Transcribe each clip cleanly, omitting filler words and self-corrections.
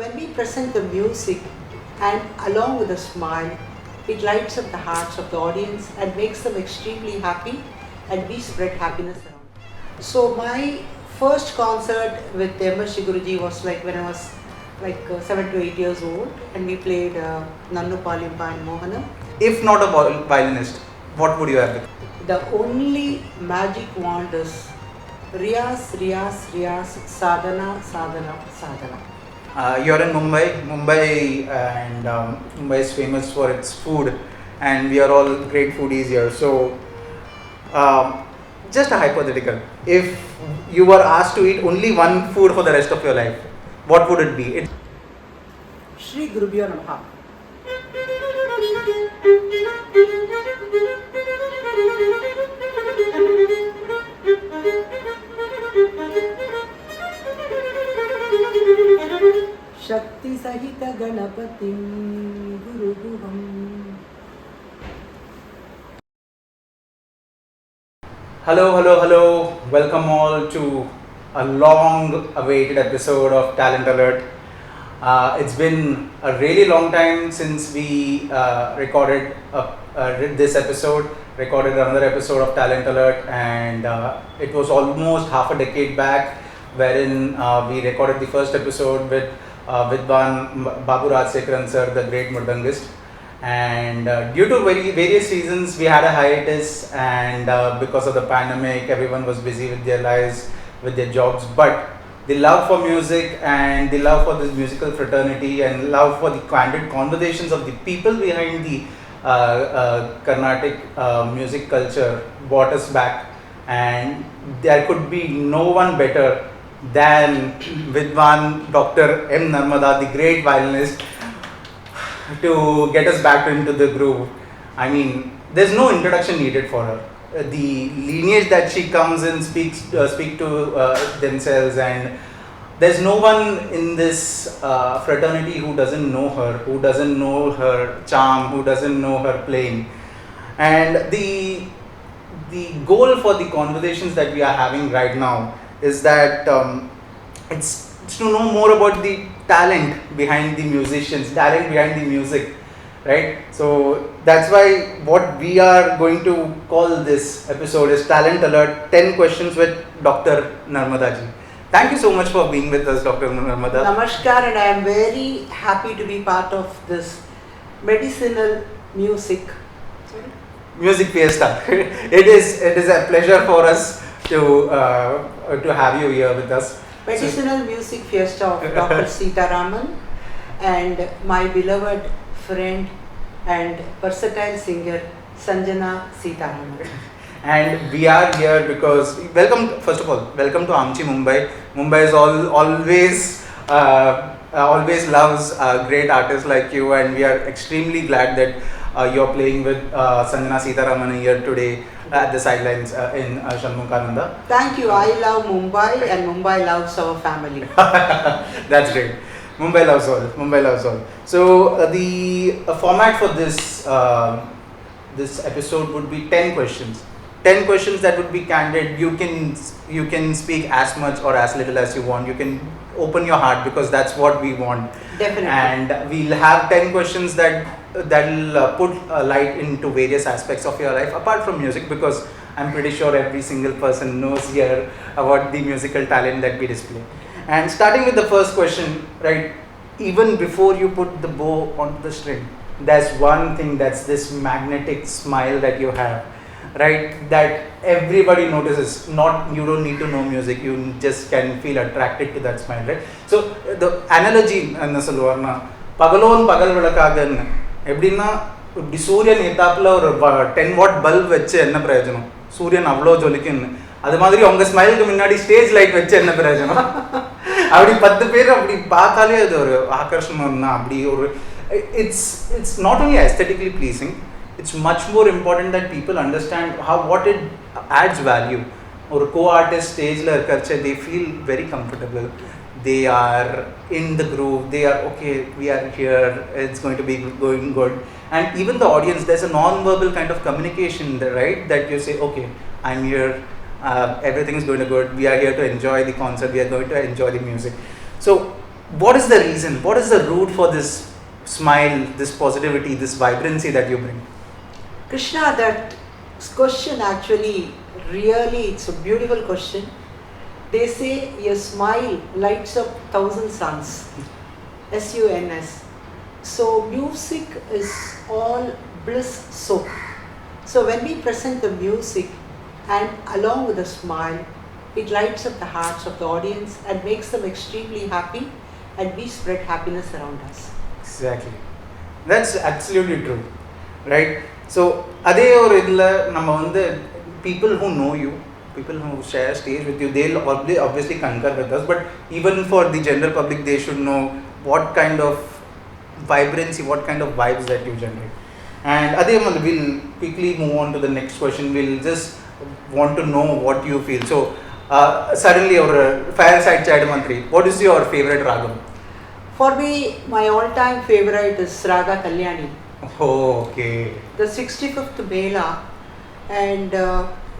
when we present the music and along with a smile, it lights up the hearts of the audience and makes them extremely happy, and we spread happiness around. So my first concert with MS Guruji was like when I was 7 to 8 years old, and we played Nannu Palimpa and Mohana. If not a violinist, what would you have become? The only magic wand is Riyas, Riyas, Riyas, Sadhana, Sadhana, Sadhana. You're in Mumbai, and Mumbai is famous for its food, and we are all great foodies here. So, just a hypothetical. If you were asked to eat only one food for the rest of your life, what would it be? Shri Gurubhyo Namaha. Shakti Sahita Ganapatim Guru Guham. Hello. Welcome all to a long awaited episode of Talent Alert. It's been a really long time since we recorded this episode, recorded another episode of Talent Alert, and it was almost half a decade back wherein we recorded the first episode with Vidwan Babu Rajsekharan sir, the great Mridangist. And due to various reasons, we had a hiatus, and because of the pandemic, everyone was busy with their lives, with their jobs. But the love for music and the love for this musical fraternity and love for the candid conversations of the people behind the Carnatic music culture brought us back. And there could be no one better than Vidwan Dr. M. Narmadha, the great violinist, to get us back into the groove. I mean, there's no introduction needed for her. The lineage that she comes in speak to themselves, and there's no one in this fraternity who doesn't know her, who doesn't know her charm, who doesn't know her playing. And the goal for the conversations that we are having right now is that it's to know more about the talent behind the musicians, talent behind the music, right? So that's why what we are going to call this episode is Talent Alert 10 Questions with Dr. Narmadha ji. Thank you so much for being with us, Dr. Narmadha. Namaskar, and I am very happy to be part of this medicinal music Fiesta. It is a pleasure for us to have you here with us. Medicinal Music Fiesta of Dr. Sita Raman and my beloved friend and versatile singer Sanjana Sita Raman. And we are here because first of all, welcome to Amchi Mumbai. Mumbai is always loves great artists like you, and we are extremely glad that you're playing with Sanjana Sita Raman here today at the sidelines in Shanmukananda. Thank you. I love Mumbai, and Mumbai loves our family. That's great. Mumbai loves all. So the format for this episode would be 10 questions. 10 questions that would be candid. You can speak as much or as little as you want. You can open your heart, because that's what we want. Definitely. And we'll have 10 questions that'll put a light into various aspects of your life apart from music, because I'm pretty sure every single person knows here about the musical talent that we display. And starting with the first question, right, even before you put the bow onto the string, there's one thing, that's this magnetic smile that you have, right, that everybody notices. You don't need to know music, you just can feel attracted to that smile, right? So the analogy என்ன சொல்லுவார்னா, பகலோன் பகல் விளக்காகன்னு, எப்படின்னா இப்படி சூரியன் ஏத்தாப்புல ஒரு 10 what bulb வச்சு என்ன பிரயோஜனம், சூரியன் அவ்வளோ ஜொலிக்குன்னு. அது மாதிரி உங்க ஸ்மைலுக்கு முன்னாடி ஸ்டேஜ் லைட் வச்சு என்ன பிரயோஜனம், அப்படி 10 பேர் அப்படி பார்த்தாலே அது ஒரு ஆகர்ஷணம் தான். அப்படி ஒரு it's not only aesthetically pleasing, it's much more important that people understand what it adds value. ஒரு co-artist stageல இருக்கறச்ச they feel very comfortable, they are in the groove, they are okay, we are here, it's going to be going good. And even the audience, there's a non-verbal kind of communication there, right, that you say, okay, I'm here, everything is going to good, we are here to enjoy the concert, we are going to enjoy the music. So what is the reason? What is the root for this smile, this positivity, this vibrancy that you bring? Krishna, that question actually really, it's a beautiful question. They say your smile lights up thousand suns. SUNS. So music is all bliss soap. So when we present the music and along with a smile, it lights up the hearts of the audience and makes them extremely happy, and we spread happiness around us. Exactly. That's absolutely true. Right? So, அதே ஒரு இதில் நம்ம வந்து people who know you, people who share stage with you, they'll obviously concur with us, but even for the general public, they should know what kind of vibrancy, what kind of vibes that you generate. And அதே மாதிரி we'll quickly move on to the next question. We'll just want to know what you feel. So, suddenly our fireside chat mantri, what is your favorite ragam? For me, my all-time favorite is Raga Kalyani. Oh, okay. The 65th Mela, and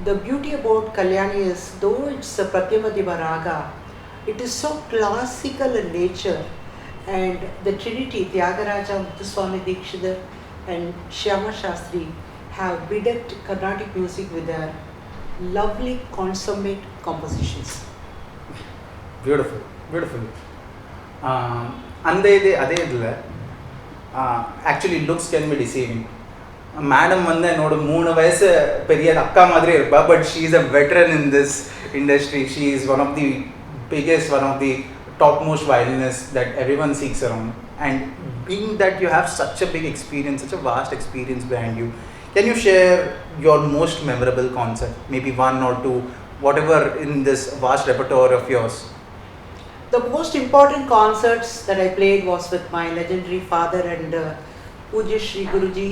the beauty about Kalyani is, though it's a Pratyamadiva Raga, it is so classical in nature, and the Trinity, Tyagaraja, Muthuswami Dikshidhar and Shyama Shastri have bedecked Carnatic music with their lovely consummate compositions. Beautiful, beautiful. அந்த இது அதே இதில் actually looks can be deceiving. Madam வந்து என்னோட 3 வயசு பெரிய அக்கா மாதிரி இருப்பா, but she is a veteran in this industry. She is one of the biggest, one of the topmost violinists that everyone seeks around. And being that you have such a big experience, such a vast experience behind you, can you share your most memorable concert? Maybe 1 or 2, whatever in this vast repertoire of yours. The most important concerts that I played was with my legendary father and Puja Shri Guruji,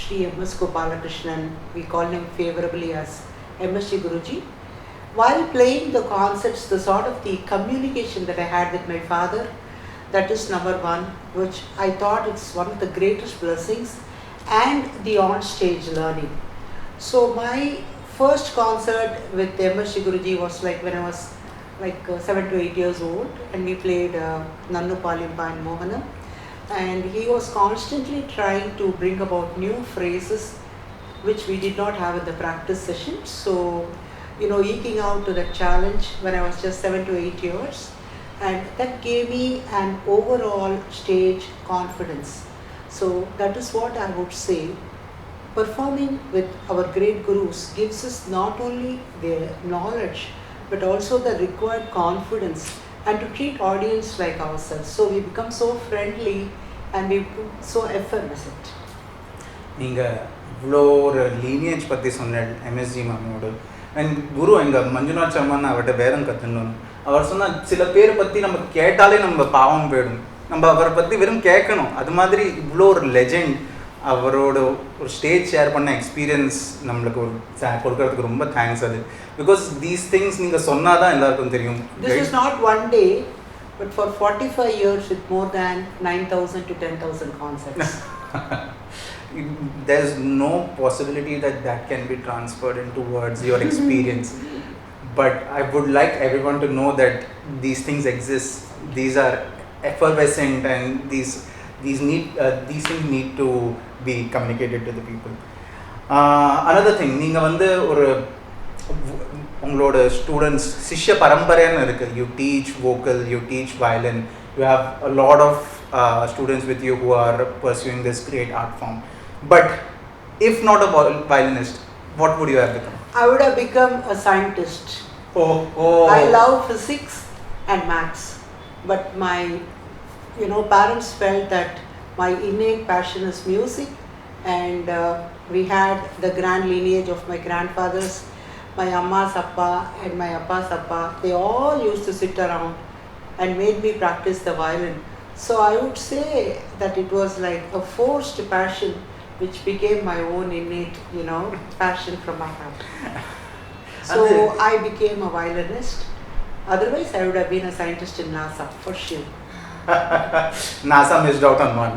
Shri M.S. Gopalakrishnan. We call him favorably as M.S.G. Guruji. While playing the concerts, the sort of the communication that I had with my father, that is number one, which I thought it's one of the greatest blessings, and the on-stage learning. So my first concert with M.S.G. Guruji was like when I was 7 to 8 years old, and we played Nannu Palimpa and Mohanam, and he was constantly trying to bring about new phrases which we did not have in the practice session. So, eking out to that challenge when I was just 7 to 8 years, and that gave me an overall stage confidence. So that is what I would say. Performing with our great gurus gives us not only their knowledge, but also the required confidence, and to treat audience like ourselves. So we become so friendly and we become so effervescent. நீங்கள் இவ்வளோ ஒரு lineage பற்றி சொன்ன MSG மேமோடு and குரு எங்கள் மஞ்சுநாத் சர்மான்னு அவர்கிட்ட வேதம் கற்றுக்கணும். அவர் சொன்னால் சில பேரை பற்றி நம்ம கேட்டாலே நம்ம பாவம் போயிடும், நம்ம அவரை பற்றி வெறும் கேட்கணும். அது மாதிரி இவ்வளோ ஒரு லெஜெண்ட், அவரோட ஒரு ஸ்டேஜ் ஷேர் பண்ண எக்ஸ்பீரியன்ஸ் நம்மளுக்கு ஒரு கொடுக்கறதுக்கு ரொம்ப தேங்க்ஸ். அது பிகாஸ் தீஸ் திங்ஸ் நீங்கள் சொன்னால் தான் எல்லாருக்கும் தெரியும். This is not one day, but for 45 years with more than 9,000 to 10,000 concerts. There's no possibility that can be transferred into words, your experience. But I would like everyone to know that these things exist. These are effervescent, and these things need to be communicated to the people. Another thing, நீங்கள் வந்து ஒரு உங்களோட students சிஷ்ய பரம்பரைன்னு இருக்குது. You teach vocal, you teach violin, you have a lot of students with you who are pursuing this great art form. But if not a violinist, what would you have become? I would have become a scientist. Oh. I love physics and maths, but my parents felt that my innate passion is music, and we had the grand lineage of my grandfathers, my amma's appa and my appa's appa. They all used to sit around and made me practice the violin. So I would say that it was like a forced passion which became my own innate, passion from my heart. So I became a violinist. Otherwise I would have been a scientist in NASA for sure. NASA missed out on one.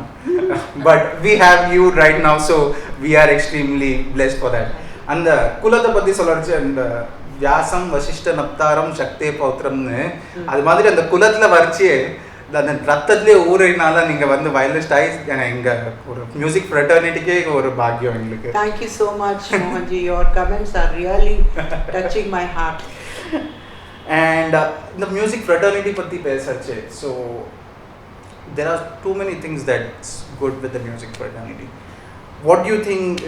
But we have you right now, so we are extremely blessed for that. And the kulata patti solarchu and வியாசம் வசிஷ்ட நப்தாரம் சக்தே பௌத்திரம்னு அது மாதிரி அந்த குலத்தில் வரைச்சி அந்த ரத்தத்திலே ஊறினால நீங்கள் வந்து வயலினிஸ்ட் ஆகி எங்கள் ஒரு மியூசிக் ஃப்ரெட்டர்னிட்டிக்கே ஒரு பாக்கியம் எங்களுக்கு. Thank you so much Mohanji, your comments are really touching my heart. And இந்த மியூசிக் ஃப்ரெட்டர்னிட்டி பற்றி பேசச்சு. So there are too many things that's good with the music fraternity. What do you think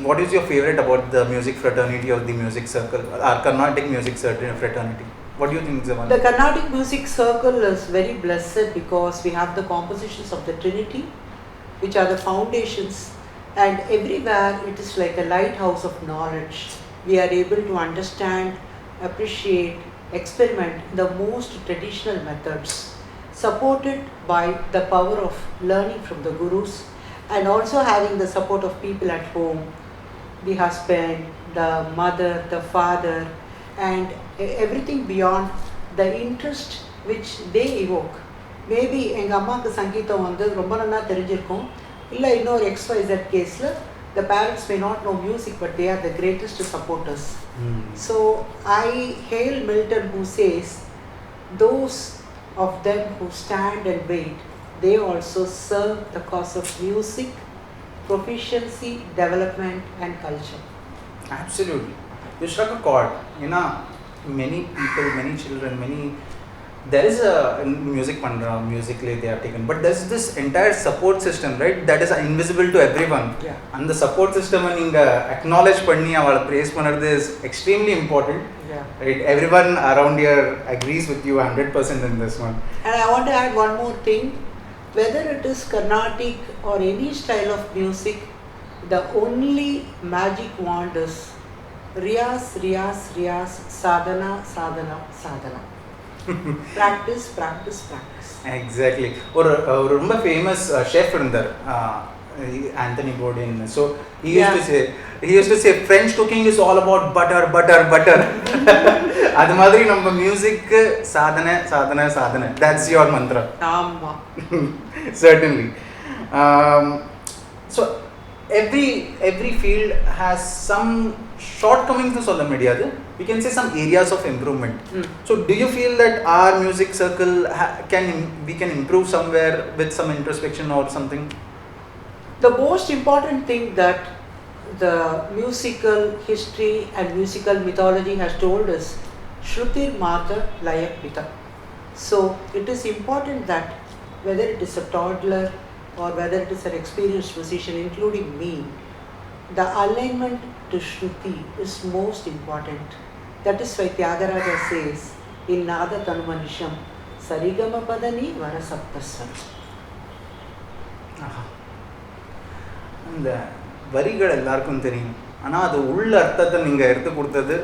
what is your favorite about the music fraternity or the music circle or Carnatic music fraternity? What do you think is the one? The Carnatic music circle is very blessed because we have the compositions of the Trinity, which are the foundations, and everywhere it is like a lighthouse of knowledge. We are able to understand, appreciate, experiment in the most traditional methods, supported by the power of learning from the gurus, and also having the support of people at home, the husband, the mother, the father, and everything beyond the interest which they evoke. Maybe எங்கள் அம்மாவுக்கு சங்கீதம் வந்து ரொம்ப நல்லா தெரிஞ்சிருக்கும், இல்லை இன்னொரு XYZ கேஸில் the parents may not know music but they are the greatest supporters. So I hail Milton who says, those of them who stand and wait, they also serve the cause of music, proficiency, development and culture. Absolutely. You struck a chord. You know, many people, many children, there is a music pandra, musically they are taken, but there's this entire support system, right, that is invisible to everyone. Yeah. And the support system neenga acknowledge panni avala praise pannadhu is extremely important. Yeah. Right, everyone around here agrees with you 100% in this one. And I want to add one more thing. Whether it is Carnatic or any style of music, the only magic wand is Riyas, Riyas, Riyas, Sadhana, Sadhana, Sadhana. Practice, practice, practice. Exactly. ஒரு ரொம்ப famous chef இருந்தார், Anthony Bourdain. So he used to say French cooking is all about butter, butter, butter. அது மாதிரி நம்ம music சாதனை சாதனை சாதனை, that's your mantra. ஆமா. Certainly. So every field has some shortcomings to சொல்ல முடியாது, we can say some areas of improvement. So do you feel that our music circle we can improve somewhere with some introspection or something? The most important thing that the musical history and musical mythology has told us, Shrutir Martha Layak Pita. So it is important that whether it is a toddler or whether it is an experienced musician, including me, the alignment to Shruti is most important. That is why Tyagaraja says in Nada Tanumanisham, Sarigama Padani Varasaptaswara. அந்த வரிகள் எல்லாருக்கும் தெரியும், ஆனால் அது உள்ள அர்த்தத்தை நீங்கள் எடுத்து கொடுத்தது,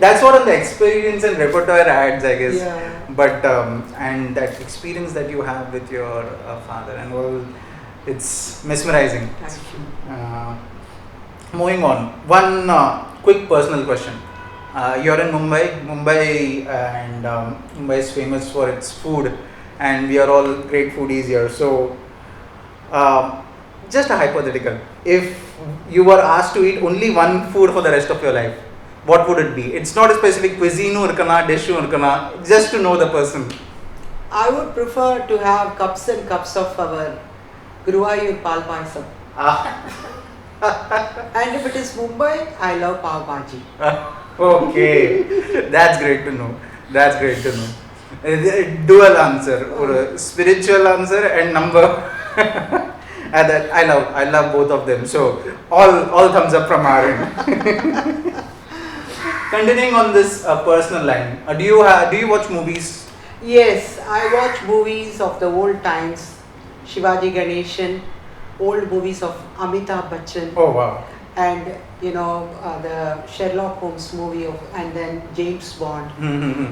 that's what the experience and repertoire adds, I guess. Yeah. But and that experience that you have with your father and all, it's mesmerizing. Thank you. Moving on, one quick personal question. You're in Mumbai, and Mumbai is famous for its food, and we are all great foodies here. So just a hypothetical, if you were asked to eat only one food for the rest of your life, what would it be? It's not a specific cuisine urkana, dish urkana, just to know the person. I would prefer to have cups and cups of our Guruvayur Pal Payasam. And if it is Mumbai, I love Pav Bhaji. Okay, that's great to know. Dual answer, or a spiritual answer and number. And that I love both of them. So all thumbs up from our end. Continuing on this personal line, do you watch movies? Yes, I watch movies of the old times, Shivaji Ganeshan, old movies of Amitabh Bachchan. Oh wow. And the Sherlock Holmes movie and then James Bond.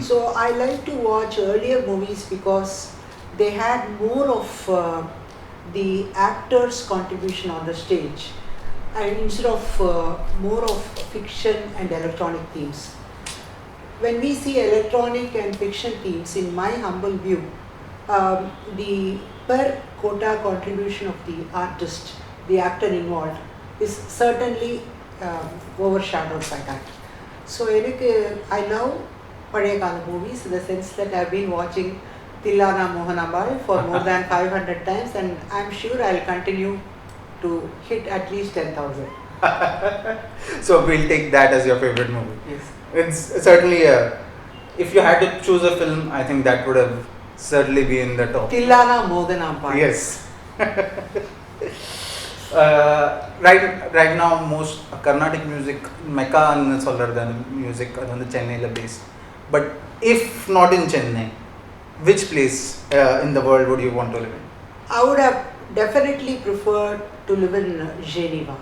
So I like to watch earlier movies because they had more of the actor's contribution on the stage, and instead of more of fiction and electronic themes. When we see electronic and fiction themes, in my humble view, the per quota contribution of the artist, the actor involved, is certainly overshadowed by that. So I love Padayakala movies in the sense that I've been watching Tillana Mohanambai for more than 500 times, and I'm sure I'll continue to hit at least 10,000. So we'll take that as your favorite movie. Yes. It's certainly if you had to choose a film, I think that would have certainly be in the top. Tillana Mohanambai. Yes. Right now most Carnatic music mecca annu solradha music adu vandu Chennai la based. But if not in Chennai, which place in the world would you want to live in? I would have definitely preferred to live in Geneva,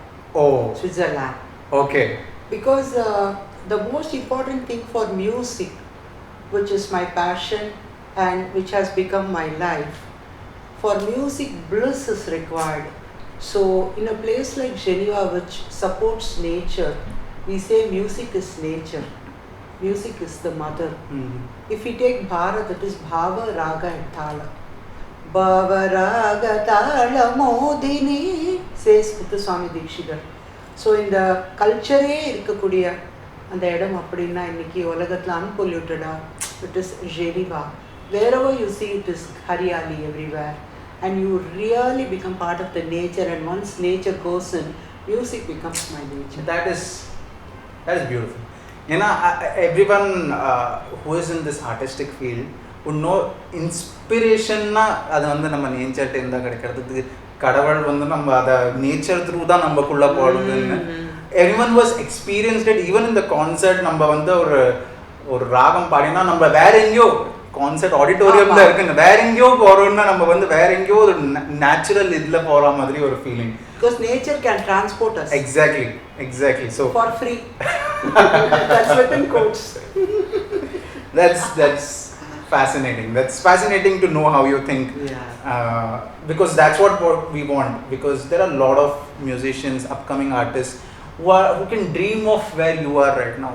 Switzerland. Okay. Because the most important thing for music, which is my passion and which has become my life, for music bliss is required. So in a place like Geneva, which supports nature, we say music is nature. Music is the mother. If we take Bharat, it is Bhava, Raga and Thala. Bhava, Raga, Thala, Modini, says Puthuswami Dikshidhar. So in the culture irukkudiya and idam appadina inniki ulagathla unpolluted, it is Geneva. Wherever you see, it is hariyali everywhere, and you really become part of the nature, and once nature goes in, music becomes my nature. That is beautiful. You know, everyone who is in this artistic field would know inspiration na adu vandu nama nature tenda kadikkiradhu kadaval vandu நம்ம அத nature through தான் நமக்குள்ள போடுதுன்னு everyone was experienced it. Even in the concert நம்ம வந்து ஒரு ராகம் பாடினா நம்ம வேற எங்கயோ கான்சர்ட் ஆடிட்டோரியம்ல இருக்குங்க, வேற எங்கயோ போறோம்னா நம்ம வந்து வேற எங்கயோ ஒரு நேச்சுரல் இதுல போற மாதிரி ஒரு feeling. Because nature can transport us. Exactly. So for free. That's within quotes. That's fascinating. That's fascinating to know how you think. Yeah. Because that's what we want. Because there are a lot of musicians, upcoming artists who can dream of where you are right now.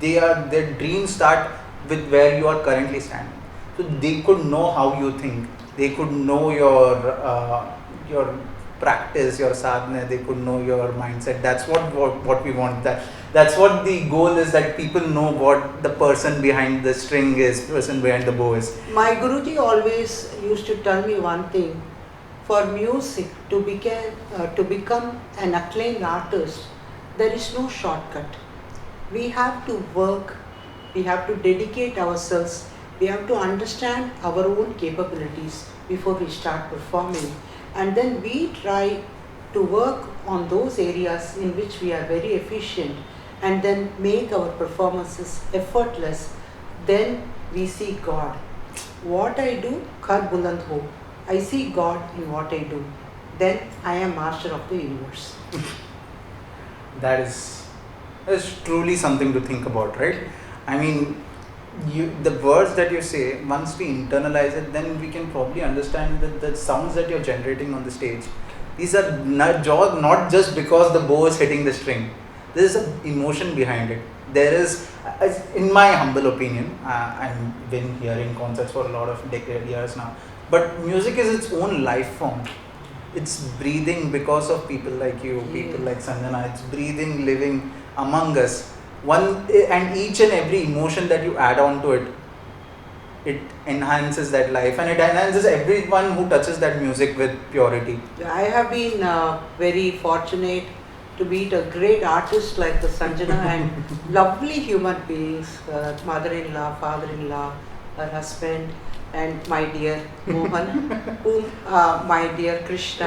Their dreams start with where you are currently standing. So they could know how you think. They could know your practice, your sadhana. They could know your mindset. That's what we want. That's what the goal is, that people know what the person behind the string is, person behind the bow is. My Guruji always used to tell me one thing. For music to become an acclaimed artist, there is no shortcut. We have to work. We have to dedicate ourselves. We have to understand our own capabilities before we start performing. And then we try to work on those areas in which we are very efficient, and then make our performances effortless. Then we see God. What I do, Kar Buland Ho. I see God in what I do. Then I am master of the universe. That is truly something to think about, right? I mean, the words that you say, once we internalize it, then we can probably understand that the sounds that you're generating on the stage, these are not just because the bow is hitting the string. There is an emotion behind it. There is, in my humble opinion, I've been hearing concerts for a lot of years now, but music is its own life form. It's breathing because of people like you, people like Sanjana. It's breathing, living among us. And each and every emotion that you add on to it, it enhances that life, and it enhances everyone who touches that music with purity. I have been very fortunate to meet a great artist like the Sanjana and lovely human beings, mother-in-law, father-in-law, her husband, and my dear Mohan, whom my dear Krishna,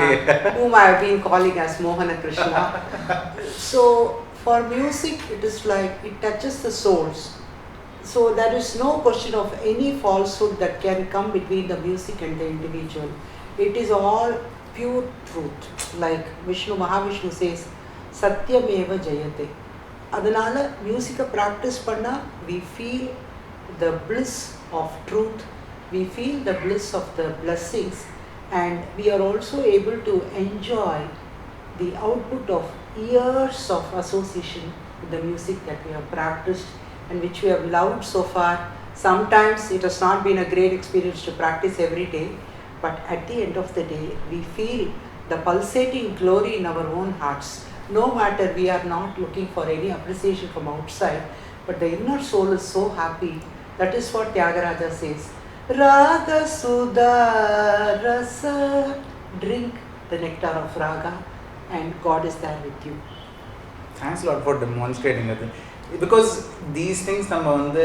whom I have been calling as Mohana Krishna. So for music, it is like it touches the souls. So there is no question of any falsehood that can come between the music and the individual. It is all pure truth. Like Mahavishnu says, Satyameva Jayate. Adanala music practice panna, we feel the bliss of truth, we feel the bliss of the blessings, and we are also able to enjoy the output of years of association with the music that we have practiced and which we have loved so far. Sometimes it has not been a great experience to practice every day, but at the end of the day, we feel the pulsating glory in our own hearts No matter, we are not looking for any appreciation from outside, but the inner soul is so happy. That is what Tyagaraja says. Raga Sudha Rasa, drink the nectar of Raga, and God is there with you. Thanks a lot for demonstrating it. Because these things நம்ம வந்து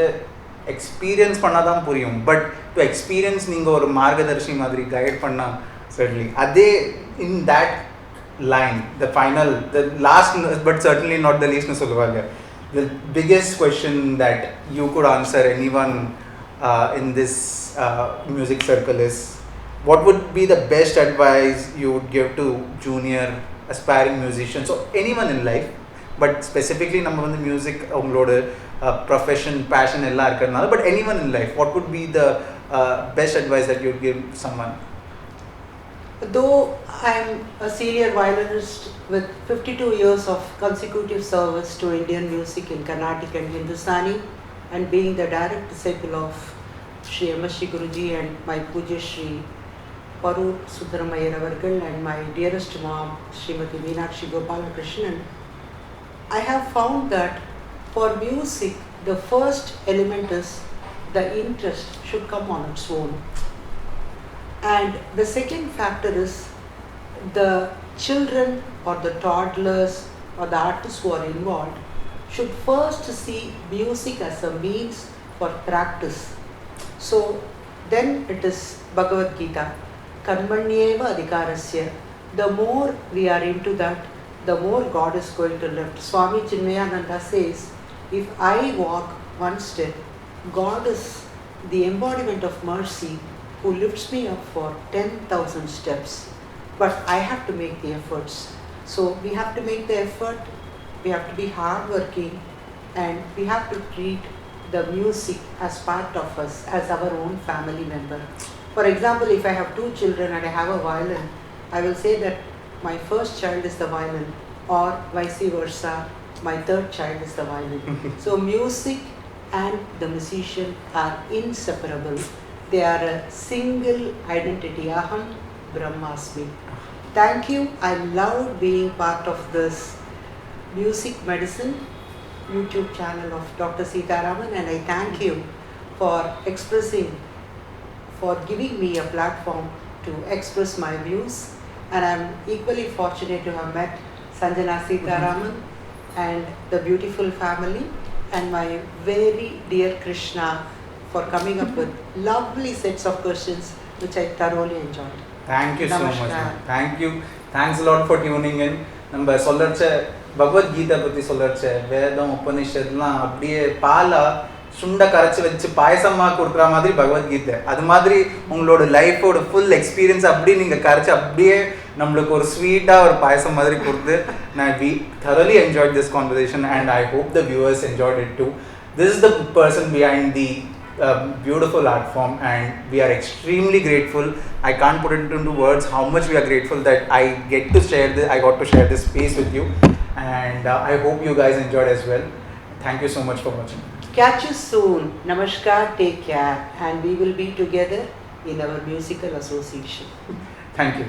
experience பண்ணால் தான் புரியும். But to experience நீங்கள் ஒரு மார்கதர்ஷி மாதிரி guide பண்ணால் certainly அதே in that line, the final, the last but certainly not the least சொல்லுவாங்க, the biggest question that you could answer anyone in this music circle is, what would be the best advice you would give to junior aspiring musicians or anyone in life, but specifically நம்ம வந்து music அவங்களோட profession, passion எல்லாம் இருக்கிறதுனால, but anyone in life, what would be the best advice that you would give someone? Though I am a senior violinist with 52 years of consecutive service to Indian music in Carnatic and Hindustani, and being the direct disciple of Sri M.S.G. Guruji and my Puja Sri Paru Sudramayan Avargal and my dearest mom Srimati Meenakshi Gopalakrishnan, I have found that for music the first element is the interest should come on its own. And the second factor is the children or the toddlers or the artists who are involved should first see music as a means for practice. So then it is Bhagavad Gita, Karmanyeva Adhikarasya. The more we are into that, the more God is going to lift. Swami Chinmayananda says, if I walk one step, God is the embodiment of mercy who lifts me up for 10,000 steps. But I have to make the efforts. So we have to make the effort, we have to be hardworking, and we have to treat the music as part of us, as our own family member. For example, if I have 2 children and I have a violin, I will say that my first child is the violin, or vice versa, my third child is the violin. So music and the musician are inseparable. They are a single identity. Aham Brahmasmi. Thank you. I loved being part of this music medicine YouTube channel of Dr. Sitaraman, and I thank you for giving me a platform to express my views. And I'm equally fortunate to have met Sanjana Sitaraman and the beautiful family, and my very dear Krishna for coming up with lovely sets of questions which I thoroughly enjoyed. Thank you Namaskar. so much, man. Thank you. Thanks a lot for tuning in. நம்ம சொல்லறச்ச பகவத்கீதை பற்றி சொல்லறச்ச வேதம் உபனிஷத்லாம் அப்படியே பாலா சுண்டை கரைச்சி வச்சு பாயசமாக கொடுக்குற மாதிரி பகவத்கீதை, அது மாதிரி உங்களோட லைஃபோட ஃபுல் எக்ஸ்பீரியன்ஸ் அப்படி நீங்கள் கரைச்சி அப்படியே நம்மளுக்கு ஒரு ஸ்வீட்டாக ஒரு பாயசம் மாதிரி கொடுத்து we thoroughly enjoyed this conversation, and I hope the viewers enjoyed it too. This is the person behind the beautiful art form, and we are extremely grateful. I can't put it into words how much we are grateful that I got to share this space with you, and I hope you guys enjoyed as well. Thank you so much for watching. Catch you soon. Namaskar, take care, and we will be together in our musical association. Thank you.